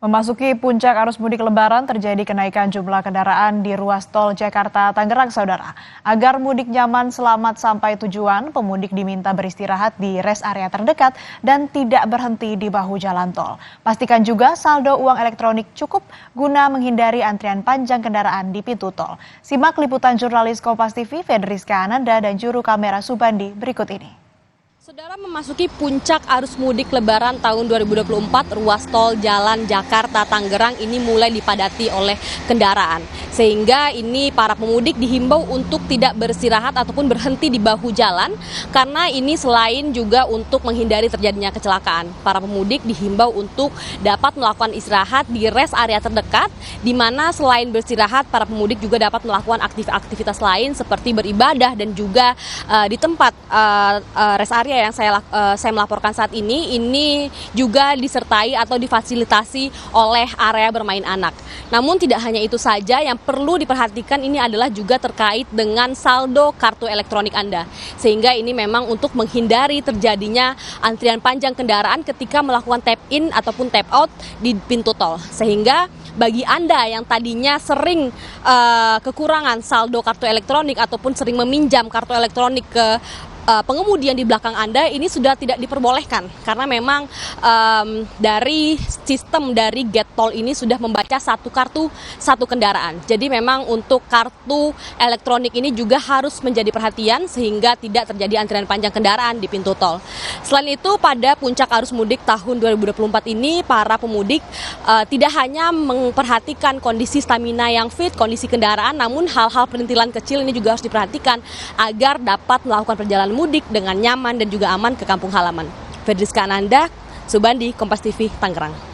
Memasuki puncak arus mudik Lebaran terjadi kenaikan jumlah kendaraan di ruas tol Jakarta-Tangerang, Saudara. Agar mudik nyaman selamat sampai tujuan, pemudik diminta beristirahat di rest area terdekat dan tidak berhenti di bahu jalan tol. Pastikan juga saldo uang elektronik cukup guna menghindari antrian panjang kendaraan di pintu tol. Simak liputan jurnalis Kompas TV Fedriska Ananda dan juru kamera Subandi berikut ini. Saudara, memasuki puncak arus mudik Lebaran tahun 2024, ruas tol Jalan Jakarta-Tangerang ini mulai dipadati oleh kendaraan. Sehingga ini para pemudik dihimbau untuk tidak beristirahat ataupun berhenti di bahu jalan, karena ini selain juga untuk menghindari terjadinya kecelakaan. Para pemudik dihimbau untuk dapat melakukan istirahat di rest area terdekat, di mana selain beristirahat, para pemudik juga dapat melakukan aktivitas lain seperti beribadah dan juga di tempat rest area yang saya melaporkan saat ini juga disertai atau difasilitasi oleh area bermain anak. Namun tidak hanya itu saja, yang perlu diperhatikan ini adalah juga terkait dengan saldo kartu elektronik Anda. Sehingga ini memang untuk menghindari terjadinya antrian panjang kendaraan ketika melakukan tap in ataupun tap out di pintu tol. Sehingga bagi Anda yang tadinya sering kekurangan saldo kartu elektronik ataupun sering meminjam kartu elektronik ke pengemudi yang di belakang Anda, ini sudah tidak diperbolehkan karena memang dari sistem dari Get Tol ini sudah membaca satu kartu satu kendaraan. Jadi memang untuk kartu elektronik ini juga harus menjadi perhatian sehingga tidak terjadi antrian panjang kendaraan di pintu tol. Selain itu, pada puncak arus mudik tahun 2024 ini para pemudik tidak hanya memperhatikan kondisi stamina yang fit, kondisi kendaraan, namun hal-hal perintilan kecil ini juga harus diperhatikan agar dapat melakukan perjalanan mudik dengan nyaman dan juga aman ke kampung halaman. Fedriska Ananda, Subandi, Kompas TV, Tangerang.